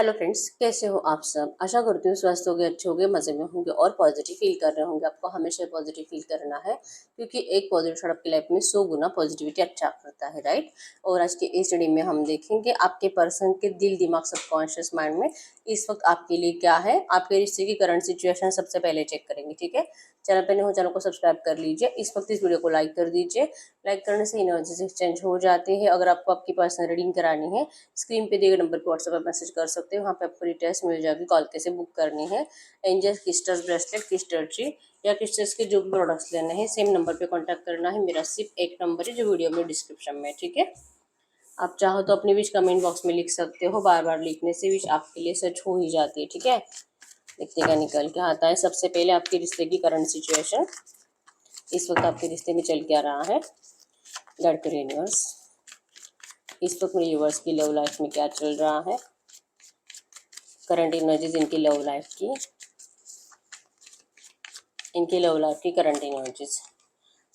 Hello friends, कैसे हो आप सब। आशा करती हूँ स्वस्थ होंगे, अच्छे होंगे, मज़े में होंगे और पॉजिटिव फील कर रहे होंगे। आपको हमेशा पॉजिटिव फील करना है क्योंकि एक पॉजिटिव थॉट आपकी लाइफ में 100 गुना पॉजिटिविटी अच्छा करता है, राइट। और आज के इस स्टडी में हम देखेंगे आपके पर्सन के दिल, दिमाग, सबकॉन्शियस माइंड में इस वक्त आपके लिए क्या है। आपके रिश्ते की करंट सिचुएशन सबसे पहले चेक करेंगे, ठीक है। चैनल पर नहीं हो, चैनल को सब्सक्राइब कर लीजिए। इस वक्त इस वीडियो को लाइक कर दीजिए। लाइक करने से एनर्जीज एक्सचेंज हो जाती है। अगर आपको आपकी पर्सनल रीडिंग करानी है, स्क्रीन पे दिए गए नंबर पर व्हाट्सएप पर मैसेज कर सकते हो। वहाँ पे आपको डिटेल्स मिल जाएगी, कॉल कैसे बुक करनी है। Angel crystals bracelet, crystal tree या क्रिस्टल्स के जो भी प्रोडक्ट्स लेने हैं, सेम नंबर पे कांटेक्ट करना है। मेरा सिर्फ एक नंबर है जो वीडियो में डिस्क्रिप्शन में, ठीक है। आप चाहो तो अपनी विश कमेंट बॉक्स में लिख सकते हो। बार बार लिखने से विश आपके लिए सच हो ही जाती है, ठीक है। देखने का निकल के आता है। सबसे पहले आपके रिश्ते की करंट सिचुएशन इस वक्त आपके रिश्ते में चल क्या रहा है। गाइड करें यूनिवर्स, इस वक्त मेरे यूनिवर्स की लव लाइफ में क्या चल रहा है। करंट एनर्जीज इनकी लव लाइफ की, current energies.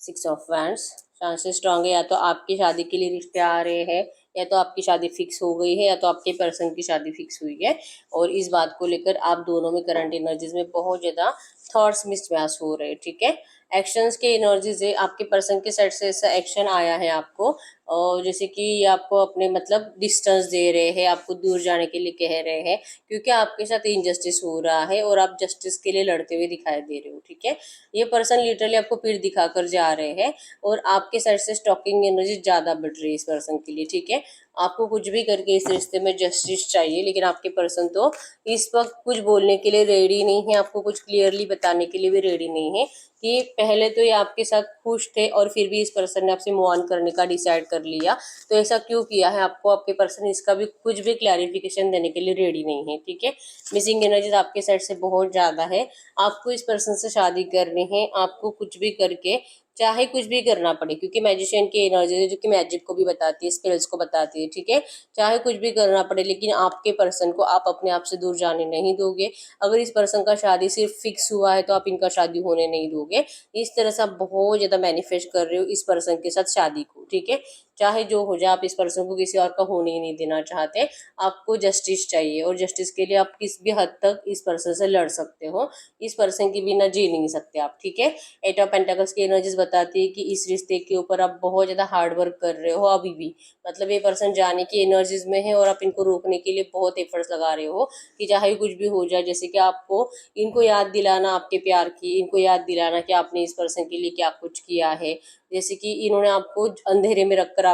6 of wands, chances strong है या तो आपकी शादी के लिए रिश्ते आ रहे हैं, या तो आपकी शादी फिक्स हो गई है, या तो आपके पर्सन की शादी फिक्स हुई है। और इस बात को लेकर आप दोनों में करंट एनर्जीज में बहुत ज़्यादा थॉट्स मिसमैच हो रहे हैं, ठीक है। एक्शंस के एनर्जीज है, आपके पर्सन के साइड से ऐसा एक्शन आया है आपको, और जैसे कि आपको अपने मतलब डिस्टेंस दे रहे हैं, आपको दूर जाने के लिए कह रहे हैं, क्योंकि आपके साथ इनजस्टिस हो रहा है और आप जस्टिस के लिए लड़ते हुए दिखाई दे रहे हो, ठीक है। ये पर्सन लिटरली आपको पीठ दिखाकर जा रहे हैं और आपके साइड से स्टॉकिंग एनर्जी ज़्यादा बढ़ रही है इस पर्सन के लिए, ठीक है। आपको कुछ भी करके इस रिश्ते में जस्टिस चाहिए, लेकिन आपके पर्सन तो इस वक्त कुछ बोलने के लिए रेडी नहीं है, आपको कुछ क्लियरली बताने के लिए भी रेडी नहीं है कि पहले तो ये आपके साथ खुश थे और फिर भी इस पर्सन ने आपसे मूव ऑन करने का डिसाइड कर लिया। तो ऐसा क्यों किया है, आपको आपके पर्सन इसका भी कुछ भी क्लैरिफिकेशन देने के लिए रेडी नहीं है, ठीक है। मिसिंग एनर्जीज आपके साइड से बहुत ज़्यादा है। आपको इस पर्सन से शादी करनी है, आपको कुछ भी करके, चाहे कुछ भी करना पड़े, क्योंकि मैजिशियन की एनर्जी है जो कि मैजिक को भी बताती है, स्पेल्स को बताती है, ठीक है। चाहे कुछ भी करना पड़े, लेकिन आपके पर्सन को आप अपने आप से दूर जाने नहीं दोगे। अगर इस पर्सन का शादी सिर्फ फिक्स हुआ है तो आप इनका शादी होने नहीं दोगे। इस तरह से आप बहुत ज़्यादा मैनिफेस्ट कर रहे हो इस पर्सन के साथ शादी को, ठीक है। चाहे जो हो जाए, आप इस पर्सन को किसी और का होने ही नहीं देना चाहते। आपको जस्टिस चाहिए और जस्टिस के लिए आप किस भी हद तक इस पर्सन से लड़ सकते हो। इस पर्सन के बिना जी नहीं सकते आप, ठीक है। 8 ऑफ पेंटाकल्स की एनर्जीज बताती है कि इस रिश्ते के ऊपर आप बहुत ज़्यादा हार्ड वर्क कर रहे हो अभी भी। मतलब ये पर्सन जाने की एनर्जीज में है और आप इनको रोकने के लिए बहुत एफर्ट्स लगा रहे हो कि चाहे कुछ भी हो जाए। जैसे कि आपको इनको याद दिलाना आपके प्यार की, इनको याद दिलाना कि आपने इस पर्सन के लिए क्या कुछ किया है। जैसे कि इन्होंने आपको अंधेरे में रखकर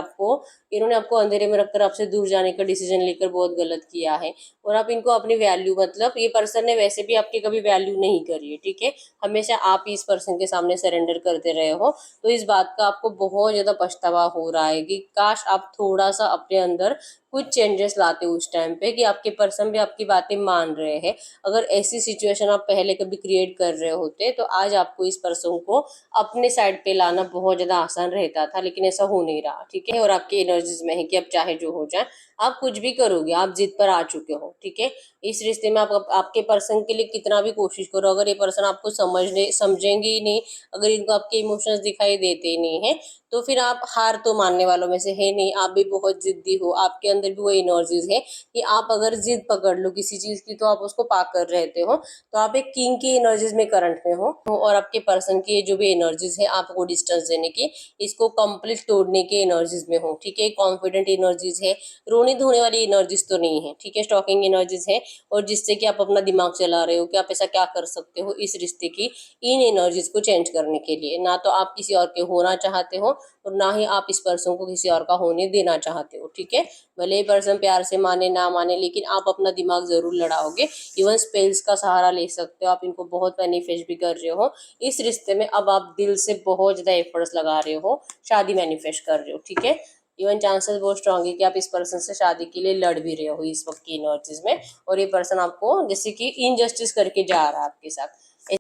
आपसे दूर जाने का डिसीजन लेकर बहुत गलत किया है। और आप इनको अपनी वैल्यू, मतलब ये पर्सन ने वैसे भी आपकी कभी वैल्यू नहीं करी है, ठीक है। हमेशा आप इस पर्सन के सामने सरेंडर करते रहे हो। तो इस बात का आपको बहुत ज़्यादा पछतावा हो रहा है कि काश आप थोड़ा सा अपने अंदर कुछ चेंजेस लाते उस टाइम पे, कि आपके पर्सन भी आपकी बातें मान रहे हैं। अगर ऐसी सिचुएशन आप पहले कभी क्रिएट कर रहे होते तो आज आपको इस पर्सन को अपने साइड पे लाना बहुत ज़्यादा आसान रहता था, लेकिन ऐसा हो नहीं रहा, ठीक है। और आपकी एनर्जीज में है कि अब चाहे जो हो जाए आप कुछ भी करोगे, आप जिद पर आ चुके हो, ठीक है। इस रिश्ते में आप आपके पर्सन के लिए कितना भी कोशिश करो, अगर ये पर्सन आपको समझेंगे ही नहीं, अगर इनको आपके इमोशंस दिखाई देते ही नहीं है, तो फिर आप हार तो मानने वालों में से है नहीं। आप भी बहुत जिद्दी हो, आपके अंदर भी वो एनर्जीज है कि आप अगर जिद पकड़ लो किसी चीज की तो आप उसको पाकर रहते हो। तो आप एक किंग की एनर्जीज में करंट में हो, और आपके पर्सन की जो भी एनर्जीज है आपको डिस्टेंस देने की, इसको कंप्लीट तोड़ने के एनर्जीज में हो, ठीक है। कॉन्फिडेंट एनर्जीज है, रोने धोने वाली एनर्जीज तो नहीं है, ठीक है। स्टॉकिंग एनर्जीज है, और जिससे कि आप अपना दिमाग चला रहे हो कि आप ऐसा क्या कर सकते हो इस रिश्ते की इन एनर्जीज को चेंज करने के लिए। ना तो आप किसी और के होना चाहते हो और ना ही आप इस पर्सन को किसी और का होने देना चाहते हो, ठीक है। भले ही पर्सन प्यार से माने ना माने, लेकिन आप अपना दिमाग जरूर लड़ाओगे। इवन स्पेल्स का सहारा ले सकते हो, आप इनको बहुत मैनिफेस्ट भी कर रहे हो इस रिश्ते में। अब आप दिल से बहुत ज्यादा एफर्ट्स लगा रहे हो, शादी मैनिफेस्ट कर रहे हो, ठीक है। इवन चांसेस बहुत स्ट्रांग है कि आप इस पर्सन से शादी के लिए लड़ भी रहे हो इस वक्त की एनर्जीज में, और ये पर्सन आपको जैसे कि इनजस्टिस करके जा रहा है आपके साथ।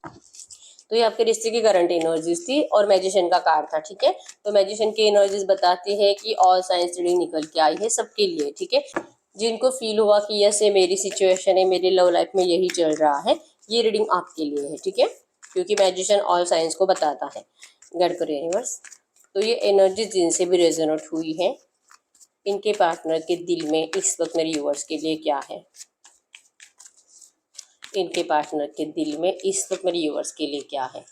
तो ये आपके रिश्ते की करंट एनर्जीज थी, और मैजिशियन का कार्ड था, ठीक है। तो मैजिशियन की एनर्जीज बताती है कि ऑल साइंस रीडिंग निकल के आई है सबके लिए, ठीक है। जिनको फील हुआ कि यस ये मेरी सिचुएशन है, मेरी लव लाइफ में यही चल रहा है, ये रीडिंग आपके लिए है, ठीक है। क्योंकि मैजिशियन ऑल साइंस को बताता है। गाइड करो यूनिवर्स। तो ये एनर्जी जिनसे भी रेजोनेट हुई है, इनके पार्टनर के दिल में इस वक्त मेरे व्यूअर्स के लिए क्या है। इनके पार्टनर के दिल में इस वक्त मेरे व्यूअर्स के लिए क्या है।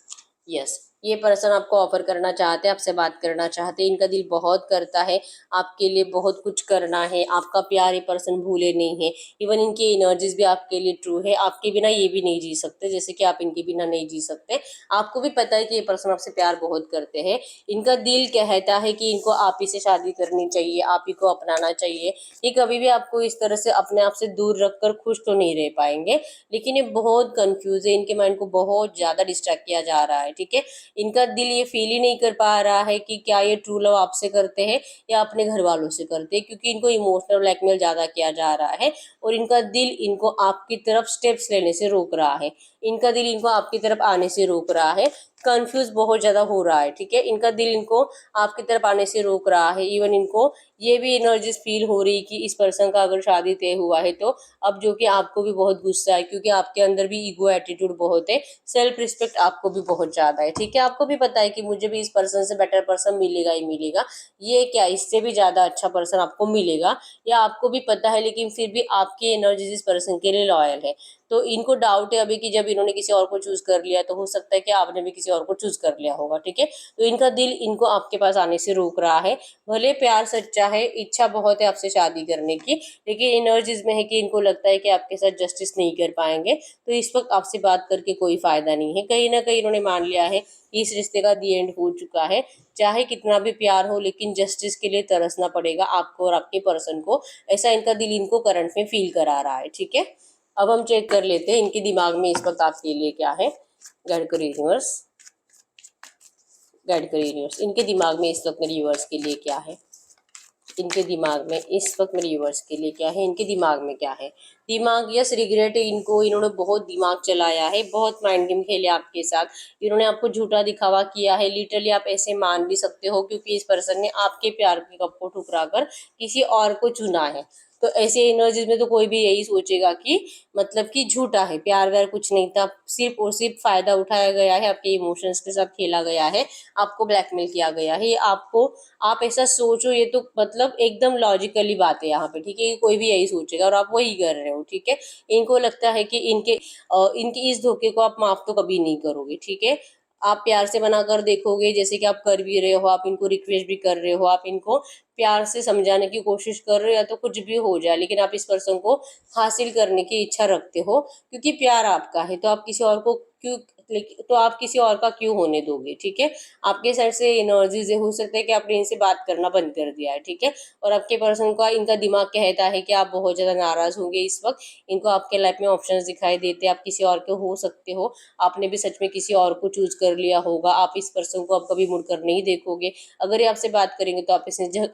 यस, ये पर्सन आपको ऑफर करना चाहते हैं, आपसे बात करना चाहते हैं, इनका दिल बहुत करता है, आपके लिए बहुत कुछ करना है, आपका प्यार ये पर्सन भूले नहीं है। इवन इनकी एनर्जीज भी आपके लिए ट्रू है, आपके बिना ये भी नहीं जी सकते जैसे कि आप इनके बिना नहीं जी सकते। आपको भी पता है कि ये पर्सन आपसे प्यार बहुत करते हैं। इनका दिल कहता है कि इनको आप ही से शादी करनी चाहिए, आप ही को अपनाना चाहिए। ये कभी भी आपको इस तरह से अपने आप से दूर रखकर खुश तो नहीं रह पाएंगे, लेकिन ये बहुत कंफ्यूज है, इनके माइंड को बहुत ज्यादा डिस्ट्रैक्ट किया जा रहा है। ठीक है, इनका दिल ये फील ही नहीं कर पा रहा है कि क्या ये ट्रू लव आपसे करते हैं या अपने घर वालों से करते हैं, क्योंकि इनको इमोशनल ब्लैकमेल ज्यादा किया जा रहा है और इनका दिल इनको आपकी तरफ स्टेप्स लेने से रोक रहा है। इनका दिल इनको आपकी तरफ आने से रोक रहा है, कंफ्यूज बहुत ज्यादा हो रहा है। ठीक है, इनका दिल इनको आपकी तरफ आने से रोक रहा है। इवन इनको ये भी एनर्जीज फील हो रही कि इस पर्सन का अगर शादी तय हुआ है तो अब जो कि आपको भी बहुत गुस्सा है, क्योंकि आपके अंदर भी ईगो एटीट्यूड बहुत है, सेल्फ रिस्पेक्ट आपको भी बहुत ज्यादा है। ठीक है, आपको भी पता है कि मुझे भी इस पर्सन से बेटर पर्सन मिलेगा ही मिलेगा, ये क्या इससे भी ज्यादा अच्छा पर्सन आपको मिलेगा, या आपको भी पता है, लेकिन फिर भी आपकी एनर्जीज इस पर्सन के लिए लॉयल है। तो इनको डाउट है अभी कि जब इन्होंने किसी और को चूज कर लिया तो हो सकता है कि आपने भी किसी और को चूज कर लिया होगा। ठीक है, तो इनका दिल इनको आपके पास आने से रोक रहा है। भले प्यार सच्चा है, इच्छा बहुत है आपसे शादी करने की, लेकिन एनर्जीज में है कि इनको लगता है कि आपके साथ जस्टिस नहीं कर पाएंगे, तो इस वक्त आपसे बात करके कोई फायदा नहीं है। कहीं ना कहीं इन्होंने मान लिया है कि इस रिश्ते का दी एंड हो चुका है। चाहे कितना भी प्यार हो, लेकिन जस्टिस के लिए तरसना पड़ेगा आपको और आपके पर्सन को, ऐसा इनका दिल इनको करंट में फील करा रहा है। ठीक है, अब हम चेक कर लेते हैं इनके दिमाग में इस वक्त आपके लिए क्या है। गाइड करो यूनिवर्स, गाइड करो यूनिवर्स, इनके दिमाग में इस वक्त मेरे यूनिवर्स के लिए क्या है। इनके दिमाग में इस वक्त मेरे यूनिवर्स के लिए क्या है, इनके दिमाग में क्या है। दिमाग, यस रिग्रेट है इनको, इन्होंने बहुत दिमाग चलाया है, बहुत माइंड गेम खेले आपके साथ, इन्होंने आपको झूठा दिखावा किया है। लिटरली आप ऐसे मान भी सकते हो, क्योंकि इस पर्सन ने आपके प्यार के कप को ठुकरा कर किसी और को चुना है। तो ऐसे एनर्जीज में तो कोई भी यही सोचेगा कि मतलब कि झूठा है, प्यार व्यार कुछ नहीं था, सिर्फ और सिर्फ फायदा उठाया गया है, आपके इमोशंस के साथ खेला गया है, आपको ब्लैकमेल किया गया है। ये आपको, आप ऐसा सोचो, ये तो मतलब एकदम लॉजिकली बात है यहाँ पे। ठीक है, कोई भी यही सोचेगा और आप वही कर रहे हो। ठीक है, इनको लगता है कि इनके इस धोखे को आप माफ तो कभी नहीं करोगे। ठीक है, आप प्यार से मना कर देखोगे, जैसे कि आप कर भी रहे हो, आप इनको रिक्वेस्ट भी कर रहे हो, आप इनको प्यार से समझाने की कोशिश कर रहे हो, या तो कुछ भी हो जाए, लेकिन आप इस पर्सन को हासिल करने की इच्छा रखते हो, क्योंकि प्यार आपका है। तो आप किसी और को क्यों, तो आप किसी और का क्यों होने दोगे। ठीक है, आपके साइड से एनर्जीज हो सकता है कि आपने इनसे बात करना बंद कर दिया है। ठीक है, और आपके पर्सन का, इनका दिमाग कहता है कि आप बहुत ज्यादा नाराज होंगे इस वक्त, इनको आपके लाइफ में ऑप्शंस दिखाई देते हैं, आप किसी और के हो सकते हो, आपने भी सच में किसी और को चूज कर लिया होगा, आप इस पर्सन को अब कभी मुड़कर नहीं देखोगे। अगर ये आपसे बात करेंगे तो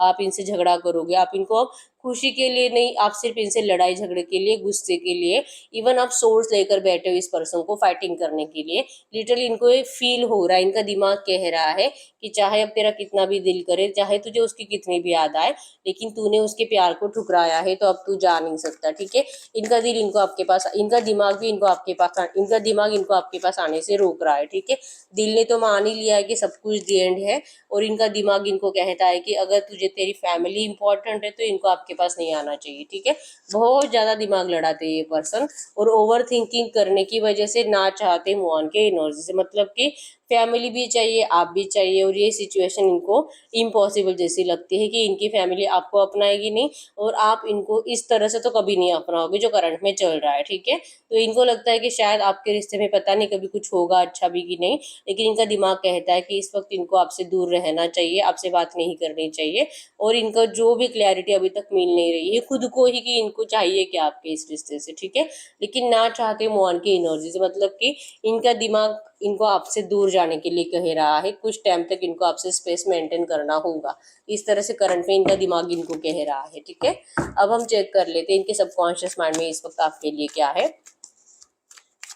आप इनसे झगड़ा करोगे, आप इनको अब खुशी के लिए नहीं, आप सिर्फ इनसे लड़ाई झगड़े के लिए, गुस्से के लिए, इवन आप सोर्स लेकर बैठे हो इस पर्सन को फाइटिंग करने के लिए। लिटरली इनको ये फील हो रहा है, इनका दिमाग कह रहा है कि चाहे अब तेरा कितना भी दिल करे, चाहे तुझे उसकी कितनी भी याद आए, लेकिन तूने उसके प्यार को ठुकराया है, तो अब तू जा नहीं सकता। ठीक है, इनका दिल इनको आपके पास, इनका दिमाग भी इनको आपके पास, इनका दिमाग इनको आपके पास आने से रोक रहा है। ठीक है, दिल ने तो मान ही लिया है कि सब कुछ दी एंड है, और इनका दिमाग इनको कहता है कि अगर तुझे तेरी फैमिली इंपॉर्टेंट है तो इनको आपके पास नहीं आना चाहिए। ठीक है, बहुत ज्यादा दिमाग लड़ाते हैं ये पर्सन, और ओवर थिंकिंग करने की वजह से ना चाहते मूव ऑन के एनर्जी से, मतलब कि फैमिली भी चाहिए, आप भी चाहिए, और ये सिचुएशन इनको इम्पॉसिबल जैसी लगती है कि इनकी फैमिली आपको अपनाएगी नहीं, और आप इनको इस तरह से तो कभी नहीं अपनाओगे जो करंट में चल रहा है। ठीक है, तो इनको लगता है कि शायद आपके रिश्ते में पता नहीं कभी कुछ होगा अच्छा भी कि नहीं, लेकिन इनका दिमाग कहता है कि इस वक्त इनको आपसे दूर रहना चाहिए, आपसे बात नहीं करनी चाहिए, और इनका जो भी क्लैरिटी अभी तक मिल नहीं रही है खुद को ही कि इनको चाहिए क्या आपके इस रिश्ते से। ठीक है, लेकिन ना चाहते मोहन की एनर्जी से, मतलब कि इनका दिमाग इनको आपसे दूर जाने के लिए कह रहा है, कुछ टाइम तक इनको आपसे स्पेस मेंटेन करना होगा, इस तरह से करंट में इनका दिमाग इनको कह रहा है। ठीक है, अब हम चेक कर लेते हैं इनके सबकॉन्शियस माइंड में इस वक्त आपके लिए क्या है।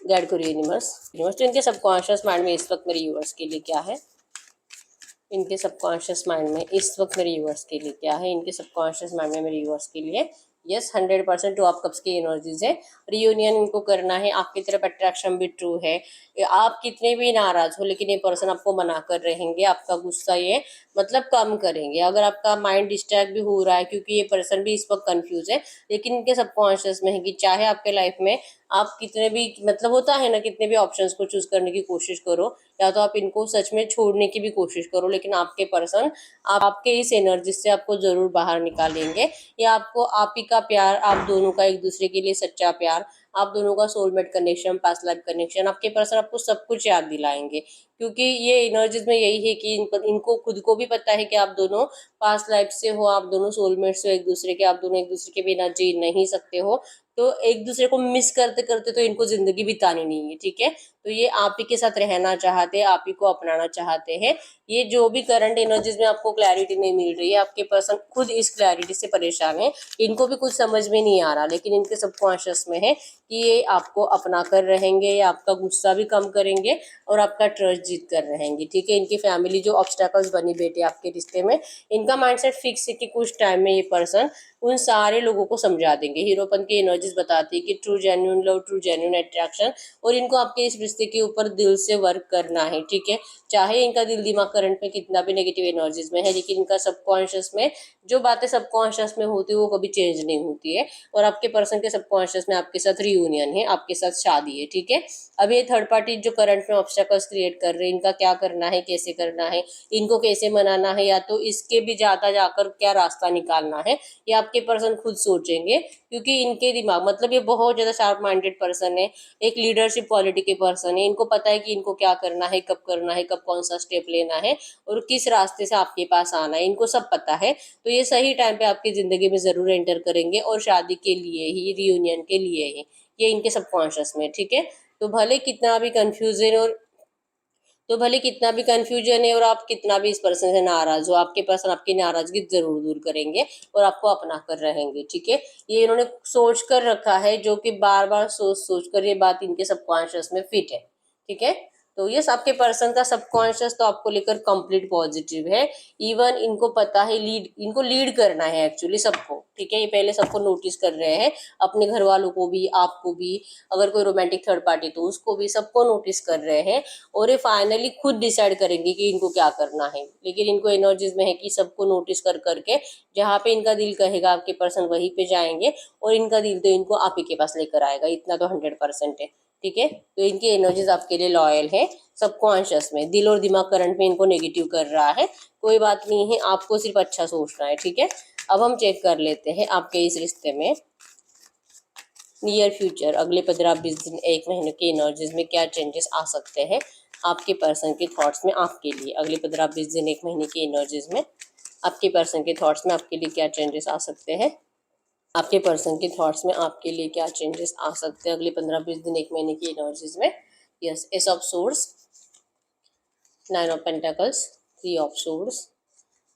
गाइड करिए यूनिवर्स, यूनिवर्स तो इनके सबकॉन्शियस माइंड में इस वक्त मेरे यूनिवर्स के लिए क्या है। इनके सबकॉन्शियस माइंड में इस वक्त मेरे यूनिवर्स के लिए क्या है, इनके सबकॉन्शियस माइंड में मेरे यूनिवर्स के लिए यस 100% टू ऑफ कप्स की एनर्जीज है। रियूनियन इनको करना है, आपकी तरफ अट्रैक्शन भी ट्रू है, आप कितने भी नाराज हो लेकिन ये पर्सन आपको मना कर रहेंगे, आपका गुस्सा ये मतलब कम करेंगे। अगर आपका माइंड डिस्ट्रैक्ट भी हो रहा है, क्योंकि ये पर्सन भी इस वक्त कंफ्यूज है, लेकिन इनके सबकॉन्शियस में है कि चाहे आपके लाइफ में आप कितने भी मतलब होता है ना, कितने भी ऑप्शंस को चूज करने की कोशिश करो, या तो आप इनको सच में छोड़ने की भी कोशिश करो, लेकिन आपके पर्सन आपके इस एनर्जी से आपको जरूर बाहर निकालेंगे। या आपको आप ही का प्यार, आप दोनों का एक दूसरे के लिए सच्चा प्यार, आप दोनों का soulmate connection, past life connection, आपके पर्सन आपको सब कुछ याद दिलाएंगे। क्योंकि ये एनर्जीज में यही है कि इनको खुद को भी पता है कि आप दोनों पास्ट लाइफ से हो, आप दोनों सोलमेट्स हो एक दूसरे के, आप दोनों एक दूसरे के बिना जी नहीं सकते हो। तो एक दूसरे को मिस करते करते तो इनको जिंदगी बितानी नहीं है, ठीक है। तो ये आप ही के साथ रहना चाहते हैं, आप ही को अपनाना चाहते हैं। ये जो भी करंट एनर्जीज में आपको क्लैरिटी नहीं मिल रही है, आपके पर्सन खुद इस क्लैरिटी से परेशान है। इनको भी कुछ समझ में नहीं आ रहा, लेकिन इनके सबकॉन्शियस में है कि ये आपको अपना कर रहेंगे, या आपका गुस्सा भी कम करेंगे और आपका ट्रस्ट जीत कर रहेंगे, ठीक है। इनकी फैमिली जो ऑब्स्टेकल्स बनी बैठी है आपके रिश्ते में, इनका माइंडसेट फिक्स है कि कुछ टाइम में ये पर्सन उन सारे लोगों को समझा देंगे। हीरोपन की एनर्जीज बताती है कि true genuine love, true genuine attraction, और इनको आपके इस रिश्ते के ऊपर दिल से वर्क करना है, ठीक है। चाहे इनका दिल दिमाग करंट में कितना भी नेगेटिव एनर्जीज में है, लेकिन इनका सबकॉन्शियस में जो बातें सबकॉन्शियस में होती है वो कभी चेंज नहीं होती है। और आपके पर्सन के सबकॉन्शियस में आपके साथ रियूनियन है, आपके साथ शादी है, ठीक है। अब ये थर्ड पार्टी जो करंट में ऑब्स्टेकल्स क्रिएट कर रहे हैं, इनका क्या करना है, कैसे करना है, इनको कैसे मनाना है, या तो इसके भी ज्यादा जाकर क्या रास्ता निकालना है, ये आपके पर्सन खुद सोचेंगे। क्योंकि इनके दिमाग मतलब ये बहुत ज्यादा शार्प माइंडेड पर्सन है, एक लीडरशिप क्वालिटी के पर्सन है। इनको पता है कि इनको क्या करना है, कब करना है, कब कौन सा स्टेप लेना है, और किस रास्ते से आपके पास आना है, इनको सब पता है। तो ये सही टाइम पे आपकी जिंदगी में जरूर एंटर करेंगे, और शादी के लिए ही, रियूनियन के लिए ही, ये इनके सबकॉन्शियस में, ठीक है। तो भले कितना भी कंफ्यूजन और तो भले कितना भी कंफ्यूजन है और आप कितना भी इस पर्सन से नाराज हो, आपके पर्सन आपकी नाराजगी जरूर दूर करेंगे और आपको अपना कर रहेंगे, ठीक है। ये इन्होंने सोच कर रखा है, जो कि बार बार सोच सोच कर ये बात इनके सबकॉन्शियस में फिट है, ठीक है। तो यस, आपके पर्सन का सबकॉन्शियस तो आपको लेकर कंप्लीट पॉजिटिव है। इवन इनको पता है इनको लीड करना है एक्चुअली सबको, ठीक है। ये पहले सबको नोटिस कर रहे हैं, अपने घर वालों को भी, आपको भी, अगर कोई रोमांटिक थर्ड पार्टी तो उसको भी, सबको नोटिस कर रहे हैं। और ये फाइनली खुद डिसाइड करेंगे कि इनको क्या करना है। लेकिन इनको एनर्जीज में है कि सबको नोटिस कर करके जहाँ पे इनका दिल कहेगा आपके पर्सन वहीं पे जाएंगे, और इनका दिल तो इनको आप ही के पास लेकर आएगा, इतना तो 100% है, ठीक है। तो इनकी एनर्जीज आपके लिए लॉयल है। सबकॉन्शियस में दिल और दिमाग करंट में इनको नेगेटिव कर रहा है, कोई बात नहीं है, आपको सिर्फ अच्छा सोचना है, ठीक है। अब हम चेक कर लेते हैं आपके इस रिश्ते में नियर फ्यूचर, अगले 15-20 दिन, एक महीने की एनर्जीज में क्या चेंजेस आ सकते हैं आपके पर्सन के थॉट्स में आपके लिए। अगले 15-20 दिन, एक महीने की एनर्जीज में आपके पर्सन के थॉट्स में आपके लिए क्या चेंजेस आ सकते हैं। आपके पर्सन के थॉट्स में आपके लिए क्या चेंजेस आ सकते हैं अगले 15-20 दिन, एक महीने की एनर्जीज में। Yes, ace of swords, 9 of pentacles, 3 of swords.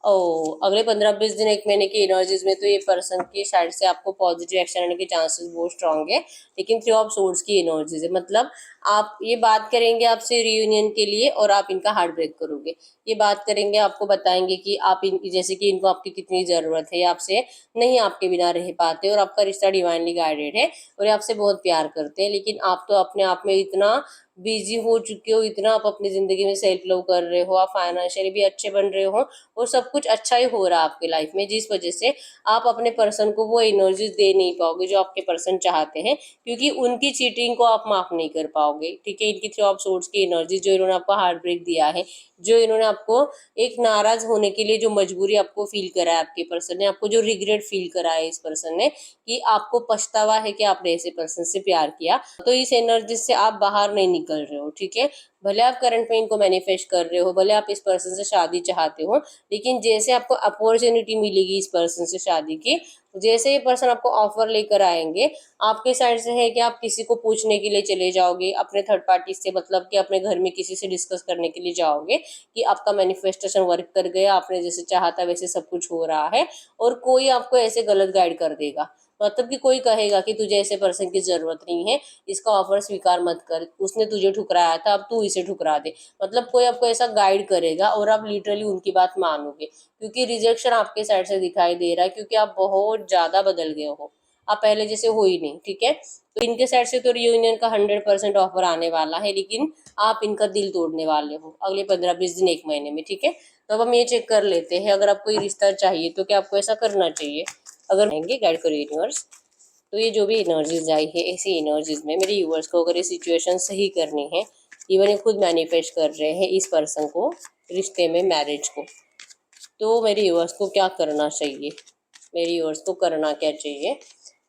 ओ, अगले 15-20 दिन, एक महीने की एनर्जीज में तो ये पर्सन की साइड से आपको पॉजिटिव एक्शन आने के चांसेस बहुत स्ट्रांग है। लेकिन 3 ऑफ सोर्स की एनर्जीज है, मतलब आप ये बात करेंगे आपसे रियूनियन के लिए, और आप इनका हार्ट ब्रेक करोगे। ये बात करेंगे, आपको बताएंगे कि आप इनकी, जैसे कि इनको आपकी कितनी ज़रूरत है, ये आपसे नहीं आपके बिना रह पाते, और आपका रिश्ता डिवाइनली गाइडेड है, और ये आपसे बहुत प्यार करते हैं। लेकिन आप तो अपने आप में इतना बिजी हो चुके हो, इतना आप अपनी ज़िंदगी में सेल्फ लव कर रहे हो, आप फाइनेंशियली भी अच्छे बन रहे हो, और सब कुछ अच्छा ही हो रहा है आपकी लाइफ में, जिस वजह से आप अपने पर्सन को वो एनर्जीज दे नहीं पाओगे जो आपके पर्सन चाहते हैं, क्योंकि उनकी चीटिंग को आप माफ नहीं कर पाओगे, ठीक है। इनकी 3 ऑफ सोर्स की एनर्जी, जो इन्होंने आपको हार्ट ब्रेक दिया है, जो इन्होंने आपको एक नाराज होने के लिए जो मजबूरी आपको फील करा है आपके पर्सन ने, आपको जो रिग्रेट फील करा है इस पर्सन ने, कि आपको पछतावा है कि आपने ऐसे पर्सन से प्यार किया, तो इस एनर्जी से आप बाहर नहीं निकल रहे हो, ठीक है। भले आप करंट में इनको मैनिफेस्ट कर रहे हो, भले आप इस पर्सन से शादी चाहते हो, लेकिन जैसे आपको अपॉर्चुनिटी मिलेगी इस पर्सन से शादी की, जैसे ये पर्सन आपको ऑफर लेकर आएंगे, आपके साइड से है कि आप किसी को पूछने के लिए चले जाओगे अपने थर्ड पार्टी से, मतलब कि अपने घर में किसी से डिस्कस करने के लिए जाओगे कि आपका मैनिफेस्टेशन वर्क कर गया, आपने जैसे चाहा था वैसे सब कुछ हो रहा है, और कोई आपको ऐसे गलत गाइड कर देगा, मतलब कि कोई कहेगा कि तुझे ऐसे पर्सन की जरूरत नहीं है, इसका ऑफर स्वीकार मत कर, उसने तुझे ठुकराया था, अब तू इसे ठुकरा दे। मतलब कोई आपको ऐसा गाइड करेगा और आप लिटरली उनकी बात मानोगे, क्योंकि रिजेक्शन आपके साइड से दिखाई दे रहा है, क्योंकि आप बहुत ज्यादा बदल गए हो, आप पहले जैसे हो ही नहीं, ठीक है। तो इनके साइड से तो रियूनियन का 100% ऑफर आने वाला है, लेकिन आप इनका दिल तोड़ने वाले हो अगले 15-20 दिन, एक महीने में, ठीक है। तो अब हम ये चेक कर लेते हैं, अगर आपको ये रिश्ता चाहिए तो क्या आपको ऐसा करना चाहिए। अगर गाइड करो यूनिवर्स। तो ये जो भी एनर्जीज आई है, ऐसी एनर्जीज में मेरे व्यूअर्स को अगर ये सिचुएशन सही करनी है, इवन ये खुद मैनिफेस्ट कर रहे हैं इस पर्सन को, रिश्ते में, मैरिज को, तो मेरे व्यूअर्स को क्या करना चाहिए, मेरे व्यूअर्स को करना क्या चाहिए।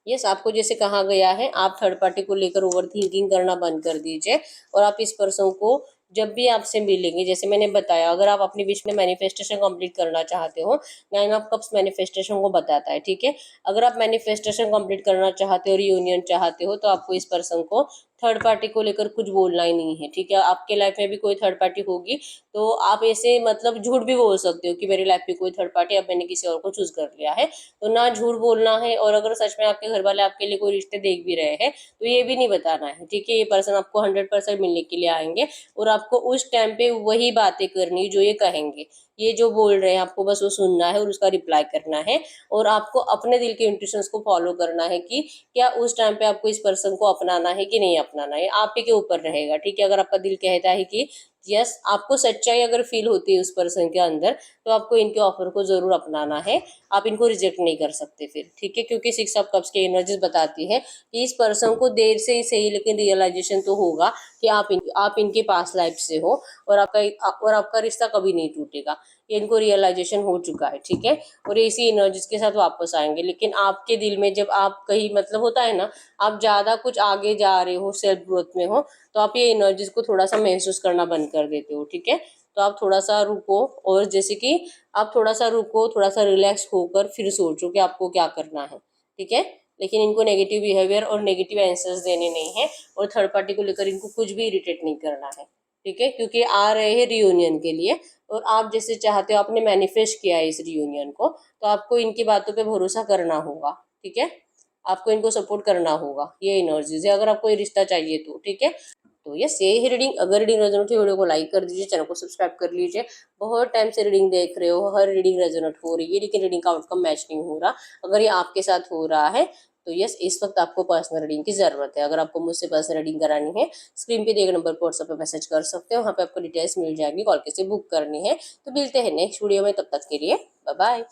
यस, आपको जैसे कहा गया है, आप थर्ड पार्टी को लेकर ओवर थिंकिंग करना बंद कर दीजिए और आप इस पर्सन को जब भी आपसे मिलेंगे, जैसे मैंने बताया, अगर आप अपनी विश में मैनिफेस्टेशन कंप्लीट करना चाहते हो, 9 ऑफ कप्स मैनिफेस्टेशन को बताता है, ठीक है। अगर आप मैनिफेस्टेशन कंप्लीट करना चाहते हो, रियूनियन चाहते हो, तो आपको इस पर्सन को थर्ड पार्टी को लेकर कुछ बोलना ही नहीं है, ठीक है। आपके लाइफ में भी कोई थर्ड पार्टी होगी तो आप ऐसे मतलब झूठ भी बोल सकते हो कि मेरी लाइफ में कोई थर्ड पार्टी, अब मैंने किसी और को चूज कर लिया है, तो ना झूठ बोलना है। और अगर सच में आपके घर वाले आपके लिए कोई रिश्ते देख भी रहे हैं तो ये भी नहीं बताना है, ठीक है। ये पर्सन आपको 100% मिलने के लिए आएंगे और आपको उस टाइम पे वही बातें करनी जो ये कहेंगे, ये जो बोल रहे हैं आपको बस वो सुनना है और उसका रिप्लाई करना है। और आपको अपने दिल के इंट्यूशंस को फॉलो करना है कि क्या उस टाइम पे आपको इस पर्सन को अपनाना है कि नहीं अपनाना है, आप ही के ऊपर रहेगा, ठीक है। अगर आपका दिल कहता है कि यस, आपको सच्चाई अगर फील होती है उस पर्सन के अंदर, तो आपको इनके ऑफर को जरूर अपनाना है, आप इनको रिजेक्ट नहीं कर सकते फिर, ठीक है। क्योंकि 6 ऑफ कप्स की एनर्जीज बताती है कि इस पर्सन को देर से ही सही लेकिन रियलाइजेशन तो होगा कि आप इनके पास लाइफ से हो और आपका रिश्ता कभी नहीं टूटेगा, ये इनको रियलाइजेशन हो चुका है, ठीक है। और ये इसी एनर्जीज के साथ वापस आएंगे। लेकिन आपके दिल में जब आप कहीं मतलब होता है ना, आप ज्यादा कुछ आगे जा रहे हो, सेल्फ ग्रोथ में हो, तो आप ये एनर्जीज को थोड़ा सा महसूस करना बंद कर देते हो, ठीक है। तो आप थोड़ा सा रुको और जैसे कि आप थोड़ा सा रुको, थोड़ा सा रिलैक्स होकर फिर सोचो कि आपको क्या करना है, ठीक है। लेकिन इनको नेगेटिव बिहेवियर और नेगेटिव आंसर्स देने नहीं है और थर्ड पार्टी को लेकर इनको कुछ भी इरिटेट नहीं करना है, ठीक है। क्योंकि आ रहे हैं रियूनियन के लिए और आप जैसे चाहते हो, आपने मैनिफेस्ट किया है इस रियूनियन को, तो आपको इनकी बातों पे भरोसा करना होगा, ठीक है। आपको इनको सपोर्ट करना होगा, ये एनर्जीज है, अगर आपको ये रिश्ता चाहिए तो, ठीक है। तो यस, ये ही रीडिंग, अगर रीडिंग रेजोनेट हुई वीडियो को लाइक कर दीजिए, चैनल को सब्सक्राइब कर लीजिए। बहुत टाइम से रीडिंग देख रहे हो, हर रीडिंग रेजोनेट हो रही है लेकिन रीडिंग का आउटकम मैच नहीं हो रहा, अगर ये आपके साथ हो रहा है तो यस, इस वक्त आपको पर्सनल रीडिंग की जरूरत है। अगर आपको मुझसे पर्सनल रीडिंग करानी है, स्क्रीन पे दिए गए नंबर पर व्हाट्सएप पे मैसेज कर सकते हो, वहाँ पे आपको डिटेल्स मिल जाएगी, कॉल कैसे बुक करनी है। तो मिलते हैं नेक्स्ट वीडियो में, तब तक के लिए बाय बाय।